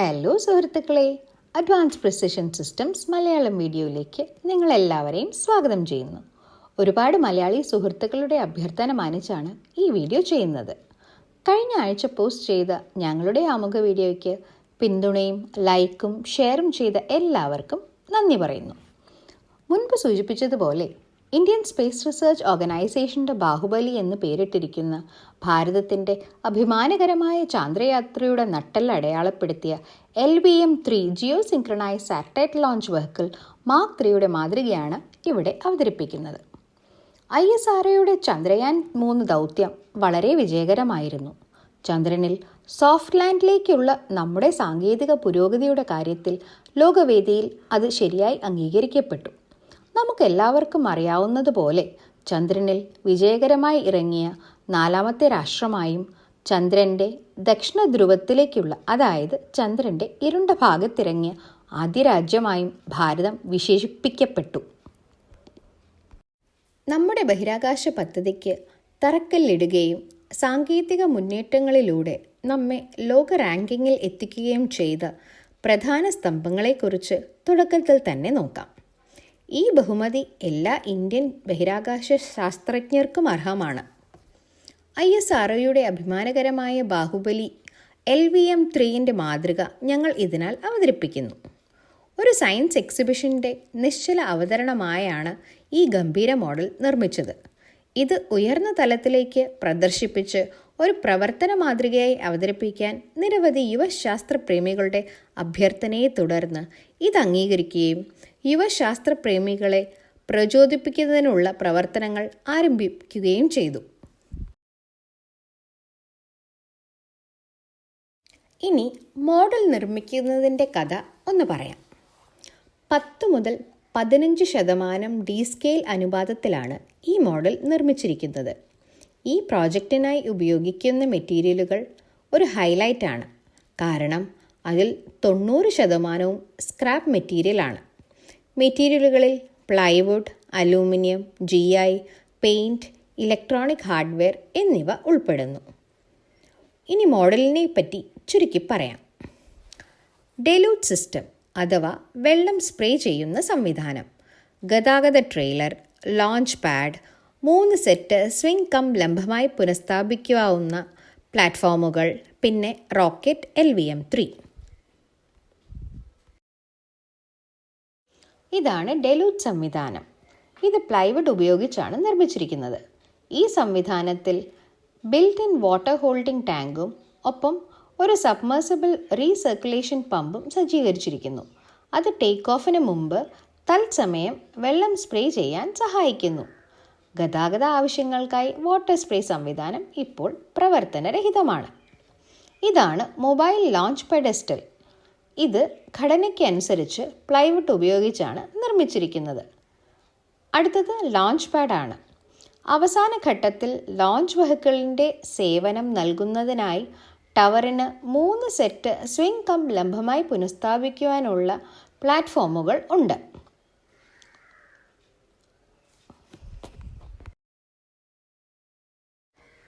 Hello സുഹൃത്തുക്കളെ, advance precision systems Malayalam വീഡിയോയിലേക്ക് നിങ്ങളെല്ലാവരെയും സ്വാഗതം ചെയ്യുന്നു. ഒരുപാട് മലയാളി സുഹൃത്തുക്കളുടെ അഭ്യർത്ഥന മാനിച്ചാണ് ഈ വീഡിയോ ചെയ്യുന്നത്. കഴിഞ്ഞ ആഴ്ച പോസ്റ്റ് ചെയ്ത ഞങ്ങളുടെ ആമുഖ വീഡിയോയ്ക്ക് പിന്തുണയും ലൈക്കും ഷെയറും ചെയ്ത എല്ലാവർക്കും നന്ദി പറയുന്നു. മുൻപ് സൂചിപ്പിച്ചതുപോലെ ഇന്ത്യൻ സ്പേസ് റിസർച്ച് ഓർഗനൈസേഷൻ്റെ ബാഹുബലി എന്ന് പേരിട്ടിരിക്കുന്ന ഭാരതത്തിൻ്റെ അഭിമാനകരമായ ചാന്ദ്രയാത്രയുടെ നട്ടെല്ല് അടയാളപ്പെടുത്തിയ LVM-3 geo synchronise satellite launch vehicle mark 3യുടെ മാതൃകയാണ് ഇവിടെ അവതരിപ്പിക്കുന്നത്. ISROയുടെ ചന്ദ്രയാൻ 3 ദൗത്യം വളരെ വിജയകരമായിരുന്നു. ചന്ദ്രനിൽ സോഫ്റ്റ് ലാൻഡിലേക്കുള്ള നമ്മുടെ സാങ്കേതിക പുരോഗതിയുടെ കാര്യത്തിൽ ലോകവേദിയിൽ അത് ശരിയായി അംഗീകരിക്കപ്പെട്ടു. നമുക്കെല്ലാവർക്കും അറിയാവുന്നതുപോലെ ചന്ദ്രനിൽ വിജയകരമായി ഇറങ്ങിയ 4ാമത്തെ രാഷ്ട്രമായും ചന്ദ്രൻ്റെ ദക്ഷിണ ധ്രുവത്തിലേക്കുള്ള, അതായത് ചന്ദ്രൻ്റെ ഇരുണ്ട ഭാഗത്തിറങ്ങിയ ആദ്യ രാജ്യമായും ഭാരതം വിശേഷിപ്പിക്കപ്പെട്ടു. നമ്മുടെ ബഹിരാകാശ പദ്ധതിക്ക് തറക്കല്ലിടുകയും സാങ്കേതിക മുന്നേറ്റങ്ങളിലൂടെ നമ്മെ ലോക റാങ്കിങ്ങിൽ എത്തിക്കുകയും ചെയ്ത പ്രധാന സ്തംഭങ്ങളെക്കുറിച്ച് തുടക്കത്തിൽ തന്നെ നോക്കാം. ഈ ബഹുമതി എല്ലാ ഇന്ത്യൻ ബഹിരാകാശ ശാസ്ത്രജ്ഞർക്കും അർഹമാണ്. ISROയുടെ അഭിമാനകരമായ ബാഹുബലി LVM-3ൻ്റെ മാതൃക ഞങ്ങൾ ഇതിനാൽ അവതരിപ്പിക്കുന്നു. ഒരു സയൻസ് എക്സിബിഷൻ്റെ നിശ്ചല അവതരണമായാണ് ഈ ഗംഭീര മോഡൽ നിർമ്മിച്ചത്. ഇത് ഉയർന്ന തലത്തിലേക്ക് പ്രദർശിപ്പിച്ച് ഒരു പ്രവർത്തന മാതൃകയായി അവതരിപ്പിക്കാൻ നിരവധി യുവശാസ്ത്രപ്രേമികളുടെ അഭ്യർത്ഥനയെ തുടർന്ന് ഇത് അംഗീകരിക്കുകയും യുവശാസ്ത്രപ്രേമികളെ പ്രചോദിപ്പിക്കുന്നതിനുള്ള പ്രവർത്തനങ്ങൾ ആരംഭിക്കുകയും ചെയ്തു. ഇനി മോഡൽ നിർമ്മിക്കുന്നതിൻ്റെ കഥ ഒന്ന് പറയാം. 10 മുതൽ 15% ഡി സ്കെയിൽ അനുപാതത്തിലാണ് ഈ മോഡൽ നിർമ്മിച്ചിരിക്കുന്നത്. ഈ പ്രോജക്റ്റിനായി ഉപയോഗിക്കുന്ന മെറ്റീരിയലുകൾ ഒരു ഹൈലൈറ്റാണ്. കാരണം അതിൽ 90% സ്ക്രാപ്പ് മെറ്റീരിയലാണ്. മെറ്റീരിയലുകളിൽ plywood, aluminium, GI, paint, electronic hardware എന്നിവ ഉൾപ്പെടുന്നു. ഇനി മോഡലിനെ പറ്റി ചുരുക്കി പറയാം. ഡെലൂട്ട് സിസ്റ്റം അഥവാ വെള്ളം സ്പ്രേ ചെയ്യുന്ന സംവിധാനം, ഗതാഗത trailer, launch pad, 3 set swing cum ലംബമായി പുനഃസ്ഥാപിക്കാവുന്ന പ്ലാറ്റ്ഫോമുകൾ, പിന്നെ റോക്കറ്റ് LVM-3. ഇതാണ് ഡെലൂട്ട് സംവിധാനം. ഇത് പ്ലൈവുഡ് ഉപയോഗിച്ചാണ് നിർമ്മിച്ചിരിക്കുന്നത്. ഈ സംവിധാനത്തിൽ ബിൽറ്റ് ഇൻ വാട്ടർ ഹോൾഡിംഗ് ടാങ്കും ഒപ്പം ഒരു സബ്മേഴ്സിബിൾ റീസർക്കുലേഷൻ പമ്പും സജ്ജീകരിച്ചിരിക്കുന്നു. അത് ടേക്ക് ഓഫിന് മുമ്പ് തത്സമയം വെള്ളം സ്പ്രേ ചെയ്യാൻ സഹായിക്കുന്നു. ഗതാഗത ആവശ്യങ്ങൾക്കായി വാട്ടർ സ്പ്രേ സംവിധാനം ഇപ്പോൾ പ്രവർത്തനരഹിതമാണ്. ഇതാണ് മൊബൈൽ ലോഞ്ച് പെഡസ്റ്റൽ. ഇത് ഘടനയ്ക്ക് അനുസരിച്ച് പ്ലൈവുഡ് ഉപയോഗിച്ചാണ് നിർമ്മിച്ചിരിക്കുന്നത്. അടുത്തത് ലോഞ്ച് പാഡാണ്. അവസാന ഘട്ടത്തിൽ ലോഞ്ച് വെഹിക്കിളിൻ്റെ സേവനം നൽകുന്നതിനായി ടവറിന് 3 സെറ്റ് സ്വിംഗ് കം ലംബമായി പുനഃസ്ഥാപിക്കുവാനുള്ള പ്ലാറ്റ്ഫോമുകൾ ഉണ്ട്.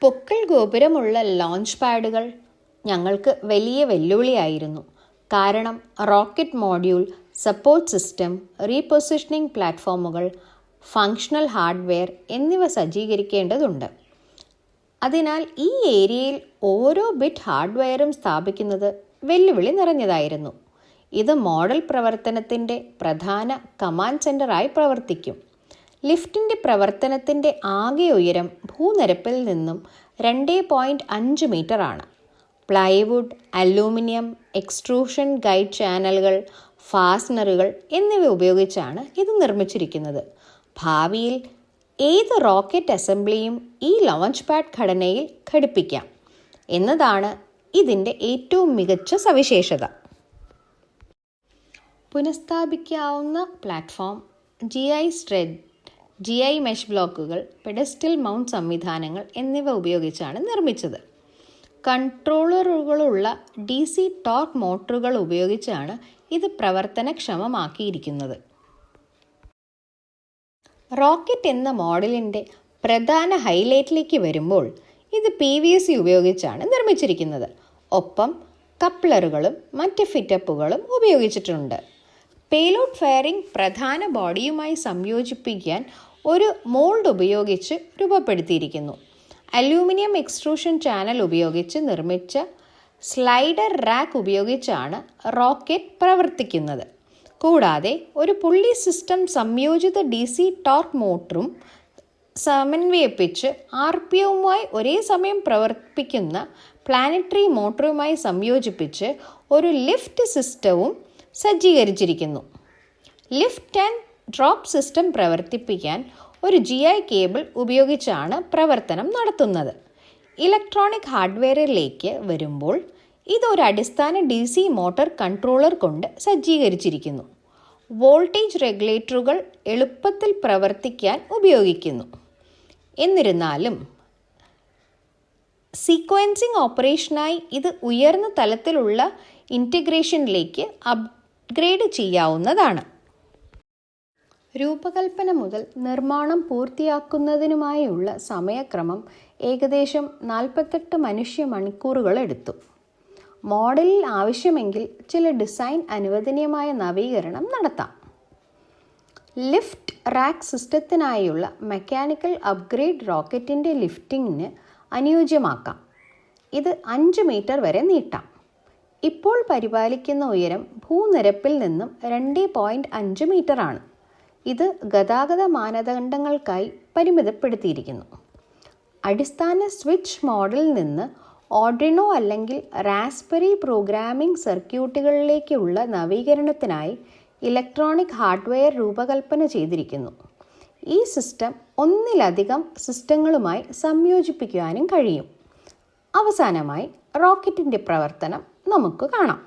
പൊക്കിൾ ഗോപുരമുള്ള ലോഞ്ച് പാഡുകൾ ഞങ്ങൾക്ക് വലിയ വെല്ലുവിളിയായിരുന്നു. കാരണം rocket module, support system, repositioning പ്ലാറ്റ്ഫോമുകൾ, ഫങ്ഷണൽ ഹാർഡ്വെയർ എന്നിവ സജ്ജീകരിക്കേണ്ടതുണ്ട്. അതിനാൽ ഈ ഏരിയയിൽ ഓരോ ബിറ്റ് ഹാർഡ്വെയറും സ്ഥാപിക്കുന്നത് വെല്ലുവിളി നിറഞ്ഞതായിരുന്നു. ഇത് മോഡൽ പ്രവർത്തനത്തിൻ്റെ പ്രധാന കമാൻഡ് സെൻ്ററായി പ്രവർത്തിക്കും. ലിഫ്റ്റിൻ്റെ പ്രവർത്തനത്തിൻ്റെ ആകെ ഉയരം ഭൂനിരപ്പിൽ നിന്നും 2.5 മീറ്ററാണ്. പ്ലൈവുഡ്, അലൂമിനിയം, എക്സ്ട്രൂഷൻ ഗൈഡ് ചാനലുകൾ, ഫാസ്റ്റനറുകൾ എന്നിവ ഉപയോഗിച്ചാണ് ഇത് നിർമ്മിച്ചിരിക്കുന്നത്. ഭാവിയിൽ ഏത് റോക്കറ്റ് അസംബ്ലിയും ഈ ലോഞ്ച് പാഡ് ഘടനയിൽ ഘടിപ്പിക്കാം എന്നതാണ് ഇതിൻ്റെ ഏറ്റവും മികച്ച സവിശേഷത. പുനഃസ്ഥാപിക്കാവുന്ന പ്ലാറ്റ്ഫോം, GI മെഷ് ബ്ലോക്കുകൾ, പെഡസ്റ്റൽ മൗണ്ട് സംവിധാനങ്ങൾ എന്നിവ ഉപയോഗിച്ചാണ് നിർമ്മിച്ചത്. കൺട്രോളറുകളുള്ള DC ടോർക്ക് മോട്ടറുകൾ ഉപയോഗിച്ചാണ് ഇത് പ്രവർത്തനക്ഷമമാക്കിയിരിക്കുന്നത്. റോക്കറ്റ് എന്ന മോഡലിൻ്റെ പ്രധാന ഹൈലൈറ്റിലേക്ക് വരുമ്പോൾ ഇത് PVC ഉപയോഗിച്ചാണ് നിർമ്മിച്ചിരിക്കുന്നത്. ഒപ്പം കപ്ലറുകളും മറ്റ് ഫിറ്റപ്പുകളും ഉപയോഗിച്ചിട്ടുണ്ട്. പേലോഡ് ഫെയറിംഗ് പ്രധാന ബോഡിയുമായി സംയോജിപ്പിക്കാൻ ഒരു മോൾഡ് ഉപയോഗിച്ച് രൂപപ്പെടുത്തിയിരിക്കുന്നു. അലൂമിനിയം എക്സ്ട്രൂഷൻ ചാനൽ ഉപയോഗിച്ച് നിർമ്മിച്ച സ്ലൈഡർ റാക്ക് ഉപയോഗിച്ചാണ് റോക്കറ്റ് പ്രവർത്തിക്കുന്നത്. കൂടാതെ ഒരു പുള്ളി സിസ്റ്റം സംയോജിത DC ടോർക്ക് മോട്ടറും സമന്വയിപ്പിച്ച് RPMവുമായി ഒരേ സമയം പ്രവർത്തിപ്പിക്കുന്ന പ്ലാനറ്ററി മോട്ടറുമായി സംയോജിപ്പിച്ച് ഒരു ലിഫ്റ്റ് സിസ്റ്റവും സജ്ജീകരിച്ചിരിക്കുന്നു. ലിഫ്റ്റ് ആൻഡ് ഡ്രോപ്പ് സിസ്റ്റം പ്രവർത്തിപ്പിക്കാൻ ഒരു GI കേബിൾ ഉപയോഗിച്ചാണ് പ്രവർത്തനം നടത്തുന്നത്. ഇലക്ട്രോണിക് ഹാർഡ്വെയറിലേക്ക് വരുമ്പോൾ ഇതൊരു അടിസ്ഥാന DC മോട്ടോർ കൺട്രോളർ കൊണ്ട് സജ്ജീകരിച്ചിരിക്കുന്നു. വോൾട്ടേജ് റെഗുലേറ്ററുകൾ എളുപ്പത്തിൽ പ്രവർത്തിക്കാൻ ഉപയോഗിക്കുന്നു. എന്നിരുന്നാലും സീക്വൻസിംഗ് ഓപ്പറേഷനായി ഇത് ഉയർന്ന തലത്തിലുള്ള ഇൻറ്റഗ്രേഷനിലേക്ക് അപ്ഗ്രേഡ് ചെയ്യാവുന്നതാണ്. രൂപകൽപ്പന മുതൽ നിർമ്മാണം പൂർത്തിയാക്കുന്നതിനുമായുള്ള സമയക്രമം ഏകദേശം 48 മനുഷ്യ മണിക്കൂറുകൾ എടുത്തു. മോഡലിൽ ആവശ്യമെങ്കിൽ ചില ഡിസൈൻ അനുവദനീയമായ നവീകരണം നടത്താം. ലിഫ്റ്റ് റാക്ക് സിസ്റ്റത്തിനായുള്ള മെക്കാനിക്കൽ അപ്ഗ്രേഡ് റോക്കറ്റിൻ്റെ ലിഫ്റ്റിങ്ങിന് അനുയോജ്യമാക്കാം. ഇത് 5 മീറ്റർ വരെ നീട്ടാം. ഇപ്പോൾ പരിപാലിക്കുന്ന ഉയരം ഭൂനിരപ്പിൽ നിന്നും 2.5 മീറ്ററാണ്. ഇത് ഗതാഗത മാനദണ്ഡങ്ങൾക്കായി പരിമിതപ്പെടുത്തിയിരിക്കുന്നു. അടിസ്ഥാന സ്വിച്ച് മോഡലിൽ നിന്ന് ഓർഡിനോ അല്ലെങ്കിൽ റാസ്ബെറി പ്രോഗ്രാമിംഗ് സർക്യൂട്ടുകളിലേക്കുള്ള നവീകരണത്തിനായി ഇലക്ട്രോണിക് ഹാർഡ്വെയർ രൂപകൽപ്പന ചെയ്തിരിക്കുന്നു. ഈ സിസ്റ്റം ഒന്നിലധികം സിസ്റ്റങ്ങളുമായി സംയോജിപ്പിക്കുവാനും കഴിയും. അവസാനമായി റോക്കറ്റിൻ്റെ പ്രവർത്തനം നമുക്ക് കാണാം.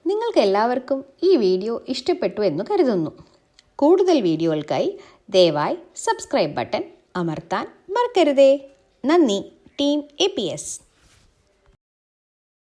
നിങ്ങൾക്ക് എല്ലാവർക്കും ഈ വീഡിയോ ഇഷ്ടപ്പെട്ടു എന്ന് കരുതുന്നു. കൂടുതൽ വീഡിയോകൾക്കായി ദയവായി സബ്സ്ക്രൈബ് ബട്ടൺ അമർത്താൻ മറക്കരുതേ. നന്ദി. Team APS.